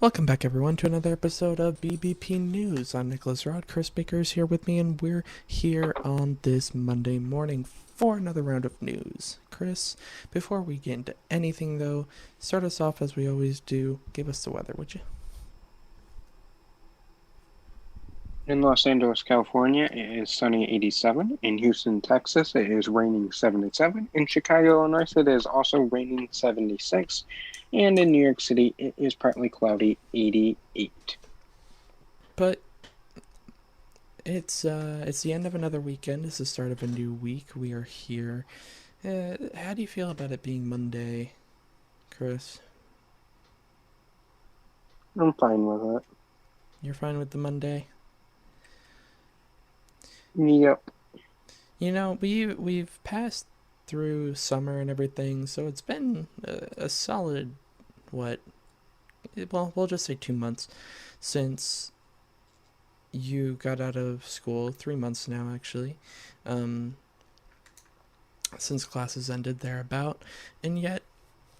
Welcome back, everyone, to another episode of BBP News. I'm Nicholas Rod. Chris Baker is here with me, and we're here on this Monday morning for another round of news. Chris, before we get into anything, though, start us off as we always do. Give us the weather, would you? In Los Angeles, California, it is sunny 87. In Houston, Texas, it is raining 77. In Chicago, Illinois, it is also raining 76. And in New York City, it is partly cloudy 88. But it's the end of another weekend. It's the start of a new week. We are here. How do you feel about it being Monday, Chris? I'm fine with it. You're fine with the Monday? Yep. You know, we've passed through summer and everything, so it's been a solid, what, well, we'll just say 2 months since you got out of school. 3 months now, actually, since classes ended thereabout, and yet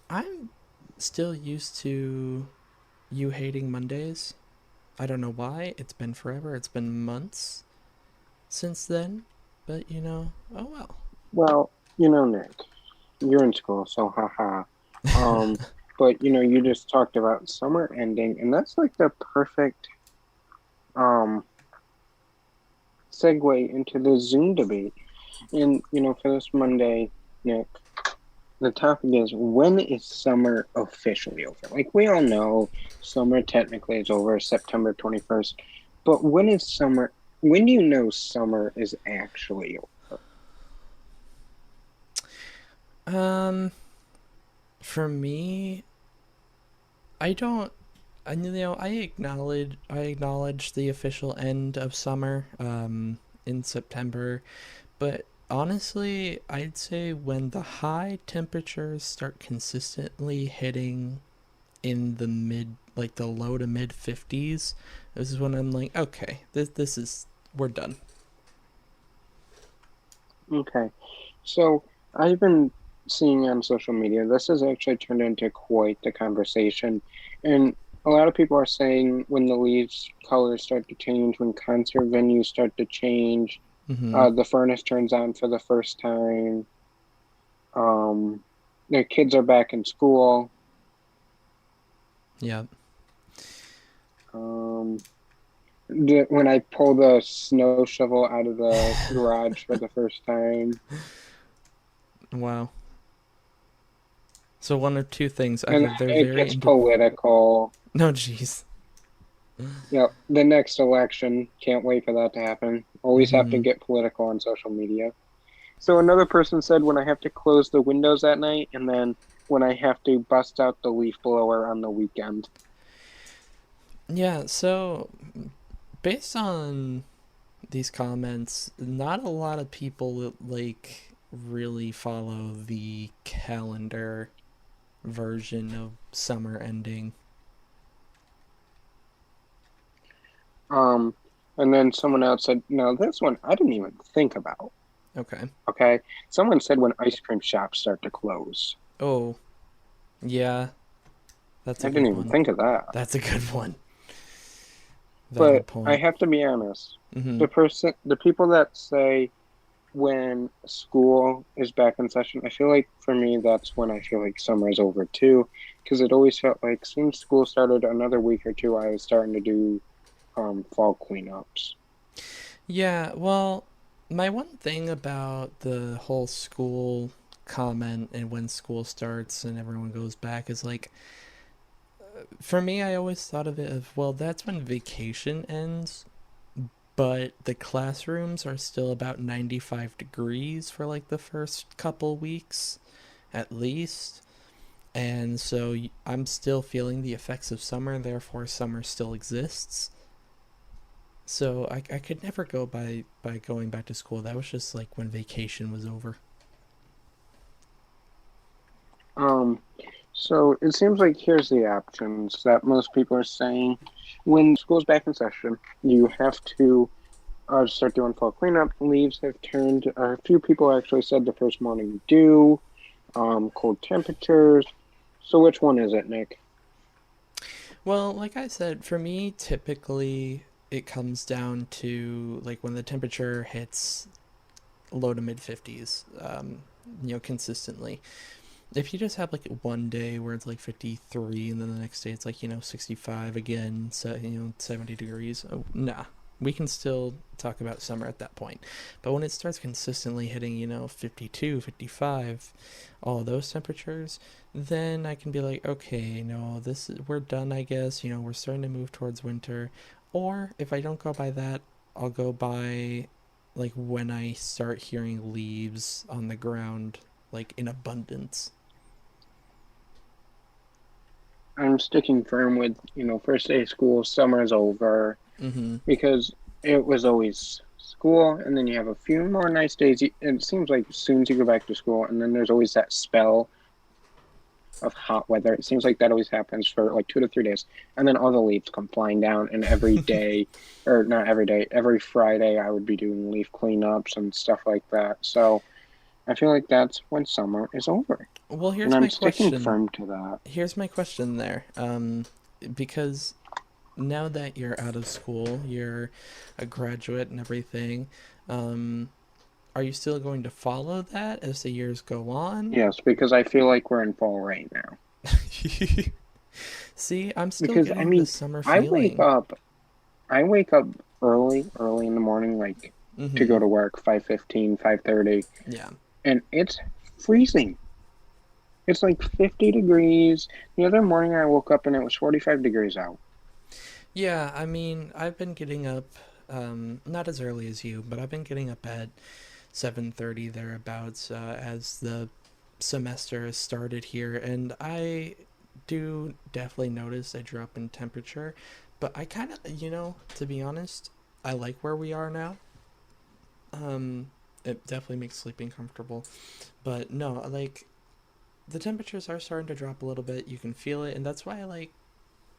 I'm still used to you hating Mondays. I don't know why. It's been forever. It's been months since then, but oh well. Well, Nick, you're in school, so haha. Um, but, you just talked about summer ending, and that's like the perfect um segue into the Zoom debate. And, for this Monday, Nick, the topic is, when is summer officially over? Like, we all know summer technically is over September 21st, but when do you know summer is actually over? Um, for me, I don't. I acknowledge the official end of summer in September, but honestly, I'd say when the high temperatures start consistently hitting in the mid, like the low to mid 50s, this is when I'm like, okay, this is, we're done. Okay, so I've been seeing on social media, this has actually turned into quite the conversation. And a lot of people are saying when the leaves colors start to change, when concert venues start to change, Mm-hmm. the furnace turns on for the first time, um, the kids are back in school. Yeah. Um, when I pull the snow shovel out of the garage for the first time, Wow. So one or two things: and either they're then it very gets into. political. No, jeez. Yep, the next election, can't wait for that to happen. Always have to Mm-hmm. get political on social media. So another person said when I have to close the windows at night, and then when I have to bust out the leaf blower on the weekend. Yeah. So based on these comments, not a lot of people like really follow the calendar version of summer ending. Um, and then someone else said, no, this one I didn't even think about. Okay. Okay. Someone said when ice cream shops start to close. Oh, yeah, that's a I didn't good even one. think of that. That's a good one. Valid But I point. have to be honest. Mm-hmm. The people that say when school is back in session, I feel like for me, that's when I feel like summer is over too. Because it always felt like since school started another week or two, I was starting to do fall cleanups. Yeah, well, my one thing about the whole school comment and when school starts and everyone goes back is like, for me, I always thought of it as, well, that's when vacation ends, but the classrooms are still about 95 degrees for like the first couple weeks at least. And so I'm still feeling the effects of summer, therefore, summer still exists. So I could never go by going back to school. That was just like when vacation was over. Um, so it seems like here's the options that most people are saying. When school's back in session, you have to start doing fall cleanup. Leaves have turned. A few people actually said the first morning dew, cold temperatures. So which one is it, Nick? Well, like I said, for me, typically it comes down to like when the temperature hits low to mid 50s, consistently. If you just have like one day where it's like 53 and then the next day it's like, 65 again, so, 70 degrees, oh, nah. We can still talk about summer at that point. But when it starts consistently hitting, 52, 55, all those temperatures, then I can be like, okay, no, we're done, I guess. We're starting to move towards winter. Or if I don't go by that, I'll go by like when I start hearing leaves on the ground like in abundance. I'm sticking firm with, first day of school, summer's over, Mm-hmm. because it was always school, and then you have a few more nice days. It seems like as soon as you go back to school, and then there's always that spell of hot weather. It seems like that always happens for like 2 to 3 days, and then all the leaves come flying down. And every day, or not every day, every Friday, I would be doing leaf cleanups and stuff like that. So I feel like that's when summer is over, Well, and here's I'm my sticking question. firm to that. Here's my question there. Because now that you're out of school, you're a graduate and everything, um, are you still going to follow that as the years go on? Yes, because I feel like we're in fall right now. See, I'm still Because I getting the mean, summer I wake feeling. up, I wake up early in the morning, like to Mm-hmm. go to work, 5:15, 5:30, Yeah. and it's freezing. It's like 50 degrees. The other morning I woke up and it was 45 degrees out. Yeah, I mean, I've been getting up, not as early as you, but I've been getting up at 7:30 thereabouts as the semester has started here, and I do definitely notice a drop in temperature, but I kind of, to be honest, I like where we are now. It definitely makes sleeping comfortable, but no, like the temperatures are starting to drop a little bit. You can feel it, and that's why I like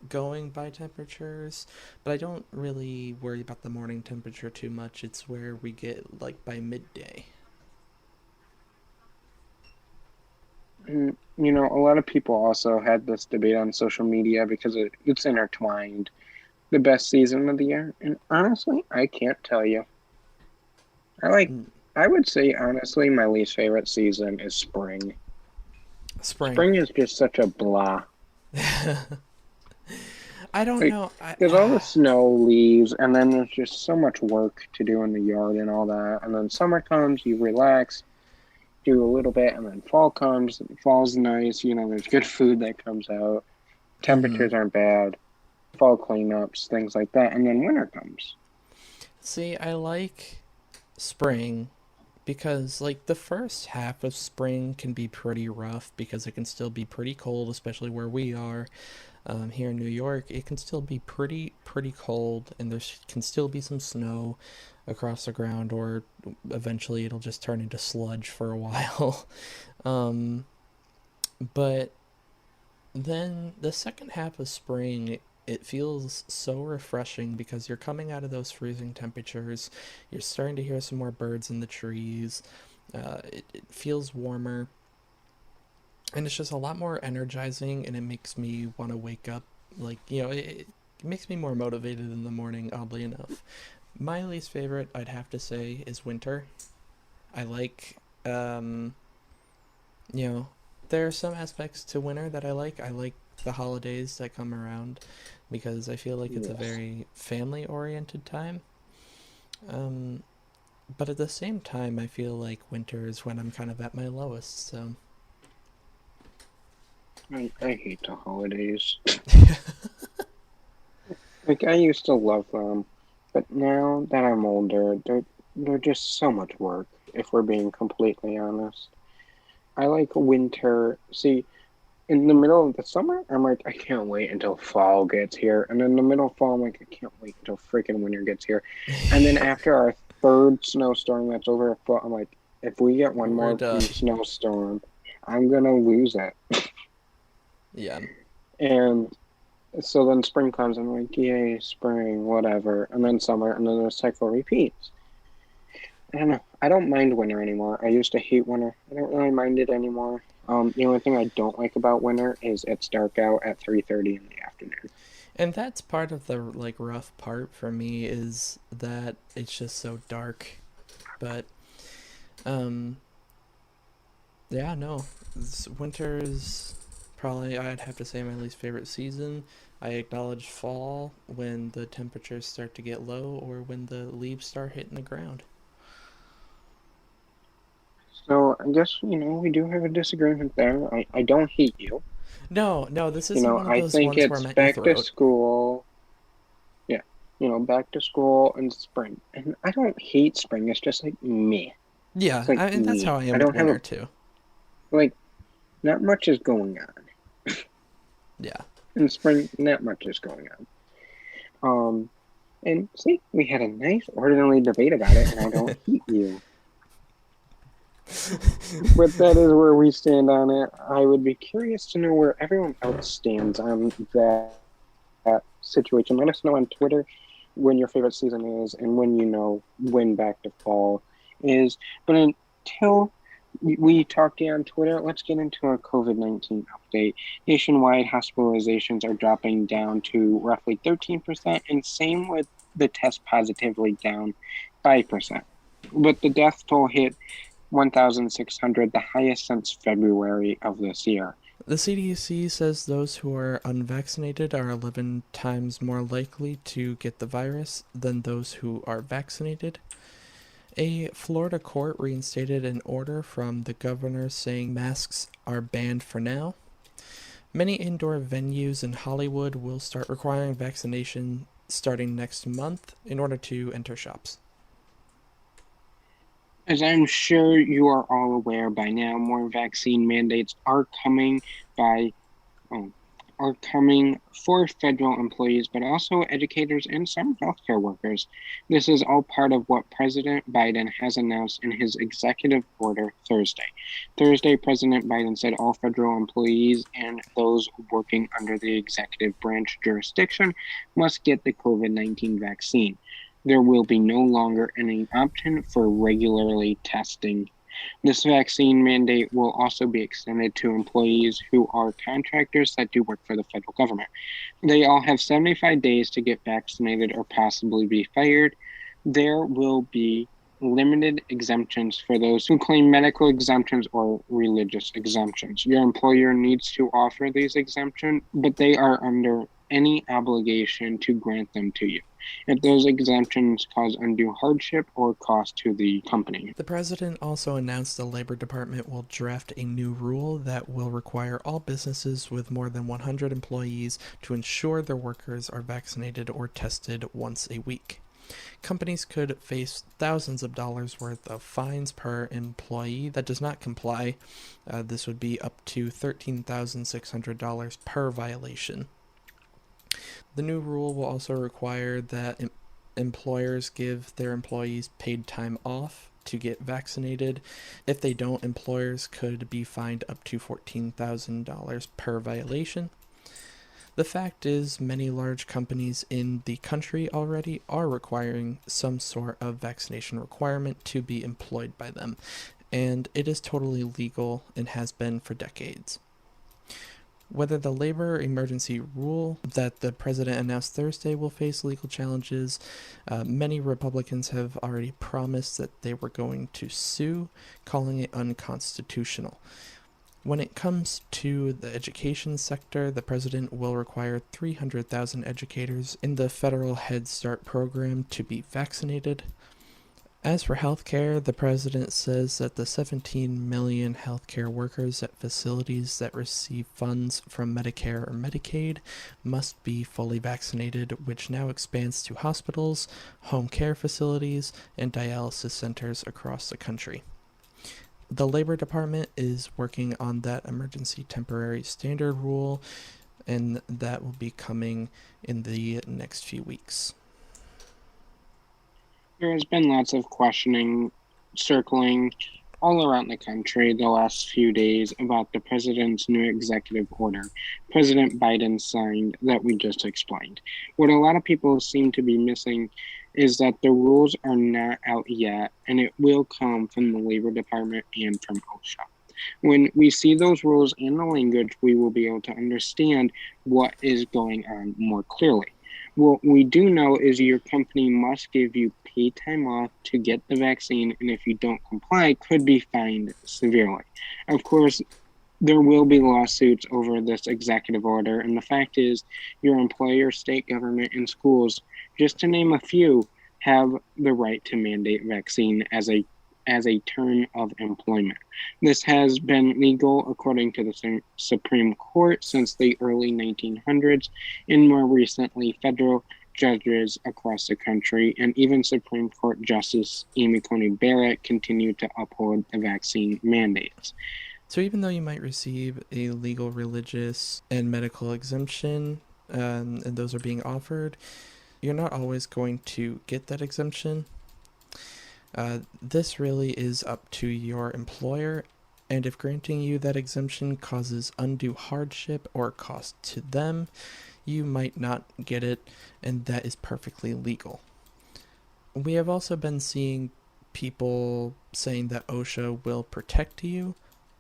going by temperatures, but I don't really worry about the morning temperature too much. It's where we get like by midday. And, a lot of people also had this debate on social media because it's intertwined. The best season of the year. And honestly, I can't tell you. I like, Mm, I would say, honestly, my least favorite season is spring. spring. Spring is just such a blah. I don't Like, know. I there's all the snow, leaves, and then there's just so much work to do in the yard and all that. And then summer comes, you relax, do a little bit, and then fall comes. Fall's nice, there's good food that comes out. mm-hmm. Temperatures aren't bad. Fall cleanups, things like that. And then winter comes. See, I like spring because like the first half of spring can be pretty rough because it can still be pretty cold, especially where we are. Here in New York, it can still be pretty cold, and there can still be some snow across the ground, or eventually it'll just turn into sludge for a while. um, but then the second half of spring, it feels so refreshing because you're coming out of those freezing temperatures. You're starting to hear some more birds in the trees. It feels warmer, and it's just a lot more energizing, and it makes me want to wake up. Like, it makes me more motivated in the morning, oddly enough. My least favorite, I'd have to say, is winter. I like, um, you know, there are some aspects to winter that I like. I like the holidays that come around because I feel like it's a Yes. very family oriented time. Um, but at the same time, I feel like winter is when I'm kind of at my lowest. So, I hate the holidays. Like, I used to love them, but now that I'm older, they're just so much work, if we're being completely honest. I like winter. See, in the middle of the summer, I'm like, I can't wait until fall gets here. And in the middle of fall, I'm like, I can't wait until freaking winter gets here. And then after our third snowstorm that's over, I'm like, if we get one we're more done. snowstorm, I'm gonna lose it. Yeah. And so then spring comes, and I'm like, yay, spring, whatever. And then summer, and then the cycle repeats. I don't know. I don't mind winter anymore. I used to hate winter. I don't really mind it anymore. The only thing I don't like about winter is it's dark out at 3:30 in the afternoon. And that's part of the like rough part for me is that it's just so dark. But um yeah, no. Winter is probably, I'd have to say, my least favorite season. I acknowledge fall when the temperatures start to get low or when the leaves start hitting the ground. So I guess, we do have a disagreement there. I don't hate you. No, no, this isn't one of I those think ones where it's I'm at your back to throat. school. Yeah. Back to school and spring. And I don't hate spring. It's just like me. Yeah, It's like and that's how me. I I am with don't have winter too. like, not much is going on. Yeah. In spring, not much is going on. And see, we had a nice orderly debate about it, and I don't hate you. But that is where we stand on it. I would be curious to know where everyone else stands on that situation. Let us know on Twitter when your favorite season is and when when back to fall is. But until we talk to you on Twitter, let's get into our COVID-19 update. Nationwide hospitalizations are dropping down to roughly 13%, and same with the test positively down 5%. But the death toll hit 1,600, the highest since February of this year. The CDC says those who are unvaccinated are 11 times more likely to get the virus than those who are vaccinated. A Florida court reinstated an order from the governor saying masks are banned for now. Many indoor venues in Hollywood will start requiring vaccination starting next month in order to enter shops. As I'm sure you are all aware by now, more vaccine mandates by oh, are coming for federal employees, but also educators and some healthcare workers. This is all part of what President Biden has announced in his executive order Thursday. Thursday, President Biden said all federal employees and those working under the executive branch jurisdiction must get the COVID-19 vaccine. There will be no longer any option for regularly testing. This vaccine mandate will also be extended to employees who are contractors that do work for the federal government. They all have 75 days to get vaccinated or possibly be fired. There will be limited exemptions for those who claim medical exemptions or religious exemptions. Your employer needs to offer these exemptions, but they are under any obligation to grant them to you if those exemptions cause undue hardship or cost to the company. The president also announced the Labor Department will draft a new rule that will require all businesses with more than 100 employees to ensure their workers are vaccinated or tested once a week. Companies could face thousands of dollars worth of fines per employee that does not comply. This would be up to $13,600 per violation. The new rule will also require that employers give their employees paid time off to get vaccinated. If they don't, employers could be fined up to $14,000 per violation. The fact is, many large companies in the country already are requiring some sort of vaccination requirement to be employed by them, and it is totally legal and has been for decades. Whether the labor emergency rule that the president announced Thursday will face legal challenges, many Republicans have already promised that they were going to sue, calling it unconstitutional. When it comes to the education sector, the president will require 300,000 educators in the federal Head Start program to be vaccinated. As for healthcare, the president says that the 17 million healthcare workers at facilities that receive funds from Medicare or Medicaid must be fully vaccinated, which now expands to hospitals, home care facilities, and dialysis centers across the country. The Labor Department is working on that emergency temporary standard rule, and that will be coming in the next few weeks. There has been lots of questioning circling all around the country the last few days about the president's new executive order President Biden signed that we just explained. What a lot of people seem to be missing is that the rules are not out yet, and it will come from the Labor Department and from OSHA. When we see those rules in the language, we will be able to understand what is going on more clearly. What we do know is your company must give you paid time off to get the vaccine, and if you don't comply, could be fined severely. Of course, there will be lawsuits over this executive order, and the fact is, your employer, state government, and schools, just to name a few, have the right to mandate vaccine as a term of employment. This has been legal according to the Supreme Court since the early 1900s, and more recently, federal judges across the country and even Supreme Court Justice Amy Coney Barrett continue to uphold the vaccine mandates. So even though you might receive a legal, religious, and medical exemption, and those are being offered, you're not always going to get that exemption. This really is up to your employer, and if granting you that exemption causes undue hardship or cost to them, you might not get it, and that is perfectly legal. We have also been seeing people saying that OSHA will protect you.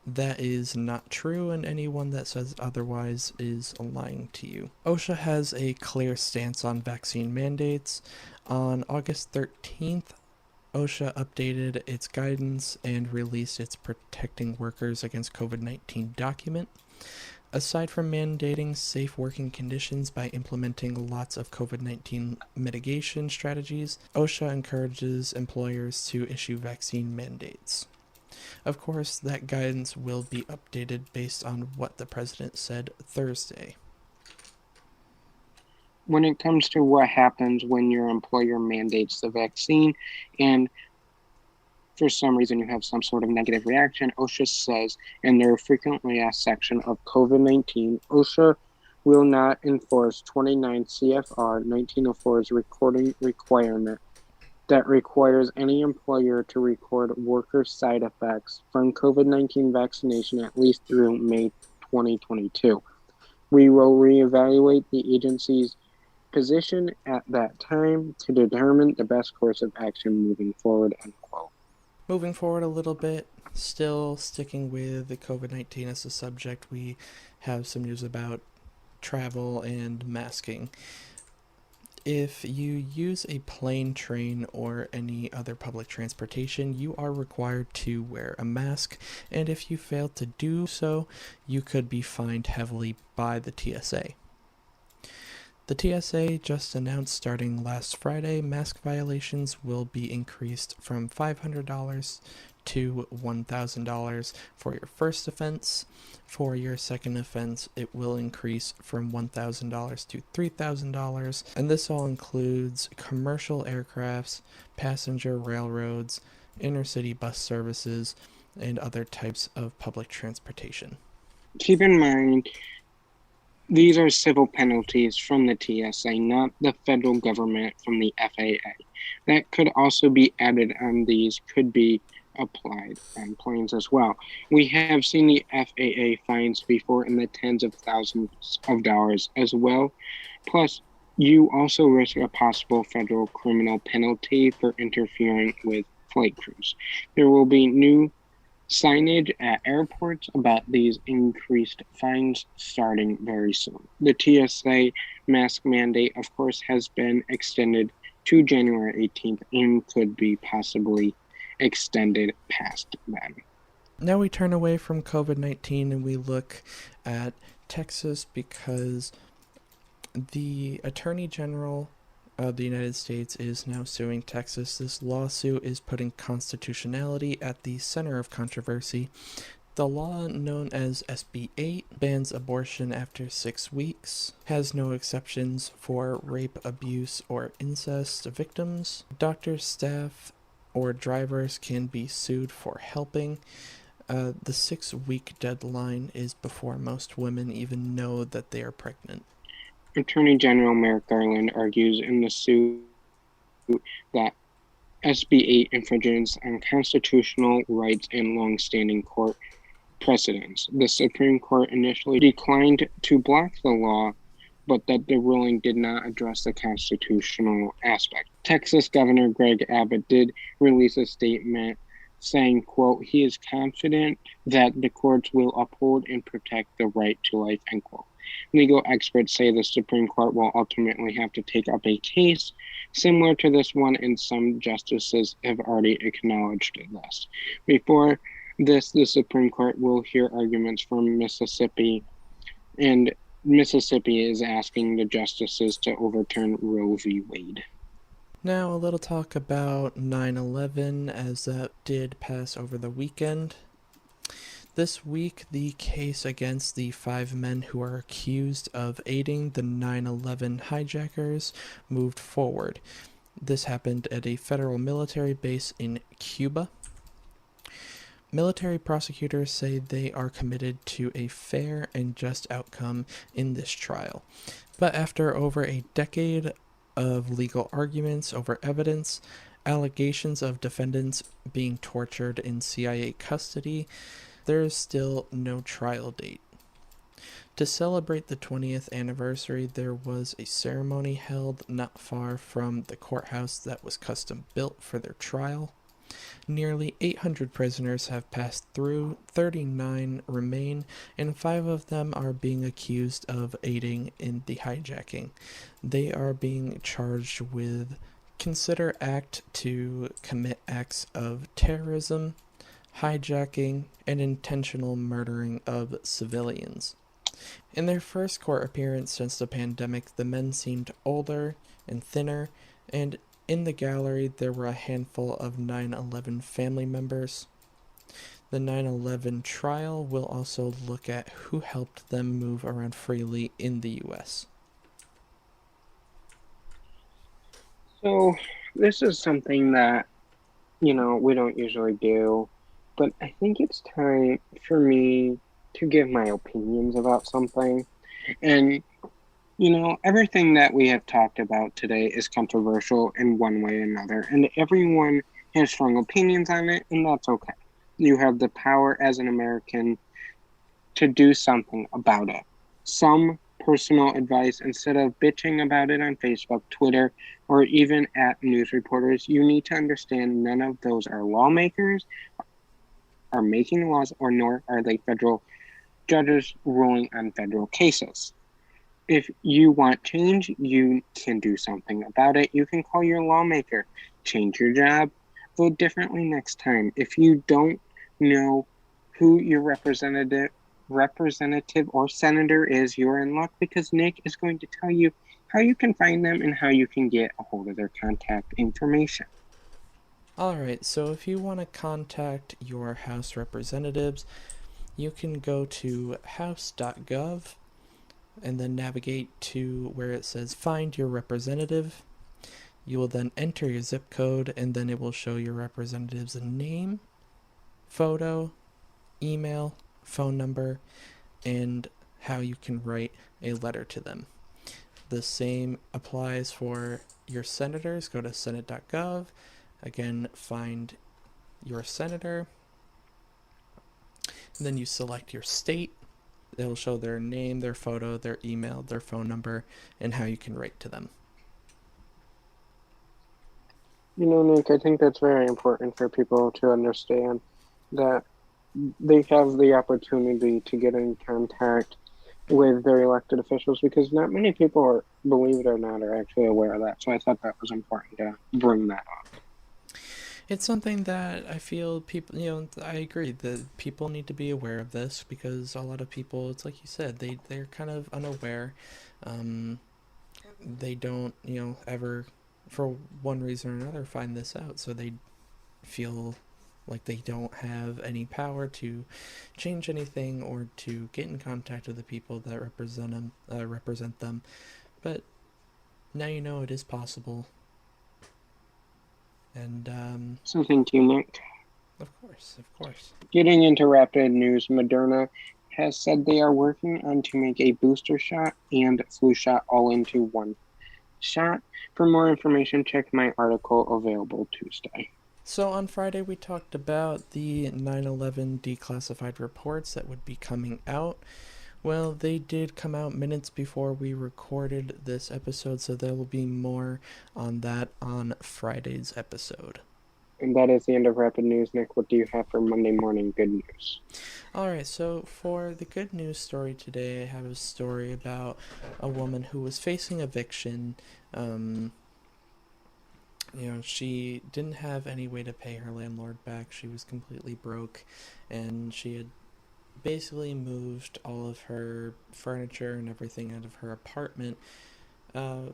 That is not true, and anyone that says otherwise is lying to you. OSHA has a clear stance on vaccine mandates. On August 13th, OSHA updated its guidance and released its Protecting Workers Against COVID-19 document. Aside from mandating safe working conditions by implementing lots of COVID-19 mitigation strategies, OSHA encourages employers to issue vaccine mandates. Of course, that guidance will be updated based on what the president said Thursday. When it comes to what happens when your employer mandates the vaccine and for some reason you have some sort of negative reaction, OSHA says in their frequently asked section of COVID-19, OSHA will not enforce 29 CFR 1904's recording requirement that requires any employer to record worker side effects from COVID-19 vaccination at least through May 2022. We will reevaluate the agency's position at that time to determine the best course of action moving forward, end quote. Moving forward a little bit, still sticking with the COVID-19 as a subject, we have some news about travel and masking. If you use a plane, train, or any other public transportation, you are required to wear a mask, and if you fail to do so, you could be fined heavily by the TSA. The TSA just announced starting last Friday, mask violations will be increased from $500 to $1,000 for your first offense. For your second offense, it will increase from $1,000 to $3,000, and this all includes commercial aircrafts, passenger railroads, intercity bus services, and other types of public transportation. Keep in mind, these are civil penalties from the TSA, not the federal government from the FAA. That could also be added on these, could be applied on planes as well. We have seen the FAA fines before in the tens of thousands of dollars as well. Plus, you also risk a possible federal criminal penalty for interfering with flight crews. There will be new signage at airports about these increased fines starting very soon. The TSA mask mandate, of course, has been extended to January 18th and could be possibly extended past then. Now we turn away from COVID-19 and we look at Texas because the Attorney General of the United States is now suing Texas. This lawsuit is putting constitutionality at the center of controversy. The law, known as SB 8, bans abortion after 6 weeks, has no exceptions for rape, abuse, or incest victims. Doctors, staff, or drivers can be sued for helping. The 6-week deadline is before most women even know that they are pregnant. Attorney General Merick Garland argues in the suit that SB 8 infringes on constitutional rights and long-standing court precedents. The Supreme Court initially declined to block the law, but that the ruling did not address the constitutional aspect. Texas Governor Greg Abbott did release a statement saying, quote, he is confident that the courts will uphold and protect the right to life, end quote. Legal experts say the Supreme Court will ultimately have to take up a case similar to this one, and some justices have already acknowledged this. Before this, the Supreme Court will hear arguments from Mississippi, and Mississippi is asking the justices to overturn Roe v. Wade. Now, a little talk about 9/11, as that did pass over the weekend. This week, the case against the 5 men who are accused of aiding the 9/11 hijackers moved forward. This happened at a federal military base in Cuba. Military prosecutors say they are committed to a fair and just outcome in this trial. But after over a decade of legal arguments over evidence, allegations of defendants being tortured in CIA custody, there is still no trial date. To celebrate the 20th anniversary, there was a ceremony held not far from the courthouse that was custom built for their trial. Nearly 800 prisoners have passed through, 39 remain, and 5 of them are being accused of aiding in the hijacking. They are being charged with consider act to commit acts of terrorism, hijacking, and intentional murdering of civilians. In their first court appearance since the pandemic, the men seemed older and thinner, and in the gallery there were a handful of 9/11 family members. The 9/11 trial will also look at who helped them move around freely in the US. So, this is something that, we don't usually do, but I think it's time for me to give my opinions about something. And, everything that we have talked about today is controversial in one way or another, and everyone has strong opinions on it, and that's okay. You have the power as an American to do something about it. Some personal advice: instead of bitching about it on Facebook, Twitter, or even at news reporters, you need to understand none of those are lawmakers, are making laws, or nor are they federal judges ruling on federal cases. If you want change, you can do something about it. You can call your lawmaker, change your job, vote differently next time. If you don't know who your representative or senator is, you're in luck, because Nick is going to tell you how you can find them and how you can get a hold of their contact information. Alright, so if you want to contact your House representatives, you can go to house.gov and then navigate to where it says find your representative. You will then enter your zip code, and then it will show your representative's name, photo, email, phone number, and how you can write a letter to them. The same applies for your senators. Go to senate.gov. Again, find your senator. And then you select your state. It'll show their name, their photo, their email, their phone number, and how you can write to them. Nick, I think that's very important for people to understand that they have the opportunity to get in contact with their elected officials, because not many people are, believe it or not, are actually aware of that. So I thought that was important to bring that up. It's something that I feel people, I agree that people need to be aware of this, because a lot of people, it's like you said, they're kind of unaware. They don't, ever, for one reason or another, find this out. So they feel like they don't have any power to change anything or to get in contact with the people that represent them. But now you know it is possible. And So thank you, Nick. of course, of course. Getting into rapid news, Moderna has said they are working on to make a booster shot and flu shot all into one shot. For more information, check my article available Tuesday. So on Friday, we talked about the 9/11 declassified reports that would be coming out. Well, they did come out minutes before we recorded this episode, so there will be more on that on Friday's episode. And that is the end of Rapid News. Nick, what do you have for Monday morning good news? All right, so for the good news story today, I have a story about a woman who was facing eviction. Um, she didn't have any way to pay her landlord back. She was completely broke, and she had basically moved all of her furniture and everything out of her apartment uh,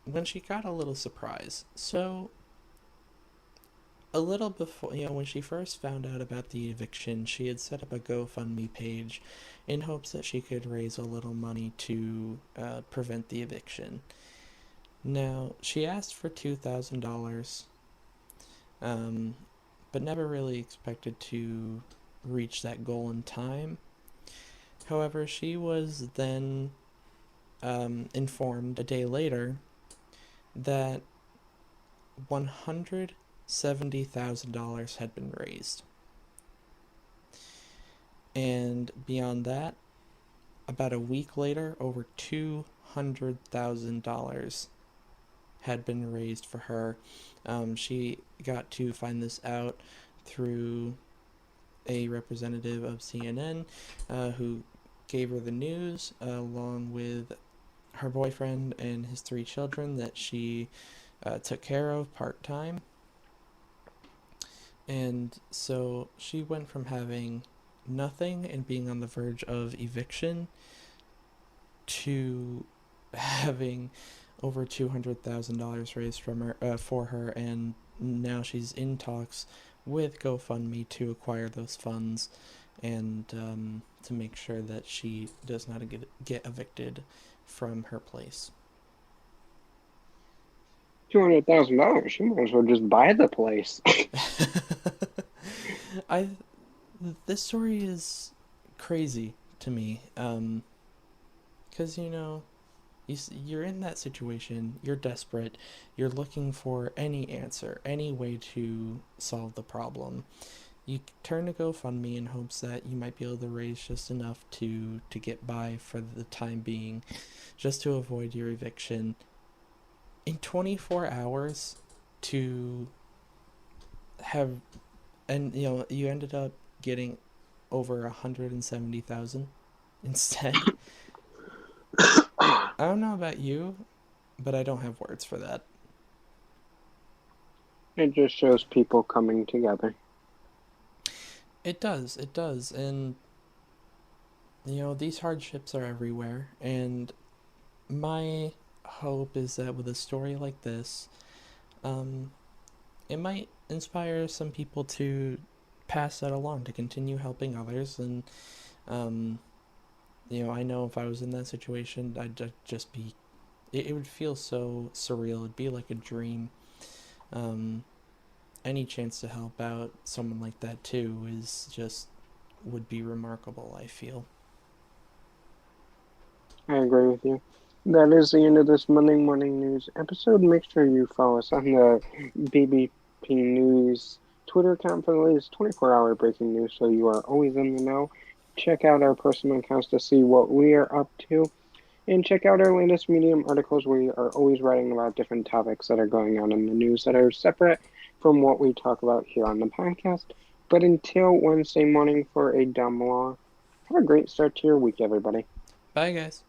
when she got a little surprise. So, a little before, when she first found out about the eviction, she had set up a GoFundMe page in hopes that she could raise a little money to prevent the eviction. Now, she asked for $2,000, um, but never really expected to reach that goal in time. However, she was then informed a day later that $170,000 had been raised. And beyond that, about a week later, over $200,000 had been raised for her. She got to find this out through a representative of CNN who gave her the news, along with her boyfriend and his 3 children that she took care of part time. And so she went from having nothing and being on the verge of eviction to having over $200,000 raised from her for her, and now she's in talks with GoFundMe to acquire those funds and to make sure that she does not get evicted from her place. $200,000. She might as well just buy the place. I This story is crazy to me, because you're in that situation, you're desperate, you're looking for any answer, any way to solve the problem. You turn to GoFundMe in hopes that you might be able to raise just enough to get by for the time being, just to avoid your eviction. In 24 hours, to have, and you ended up getting over 170,000 instead. I don't know about you, but I don't have words for that. It just shows people coming together. It does, and these hardships are everywhere, and my hope is that with a story like this, um, it might inspire some people to pass that along, to continue helping others, and um, I know if I was in that situation, I'd just be. It would feel so surreal. It'd be like a dream. Um, any chance to help out someone like that too is just would be remarkable, I feel. I agree with you. That is the end of this Monday morning news episode. Make sure you follow us on the BBP News Twitter account for the latest 24-hour breaking news so you are always in the know. Check out our personal accounts to see what we are up to. And check out our latest Medium articles. We are always writing about different topics that are going on in the news that are separate from what we talk about here on the podcast. But until Wednesday morning for a dumb law, have a great start to your week, everybody. Bye, guys.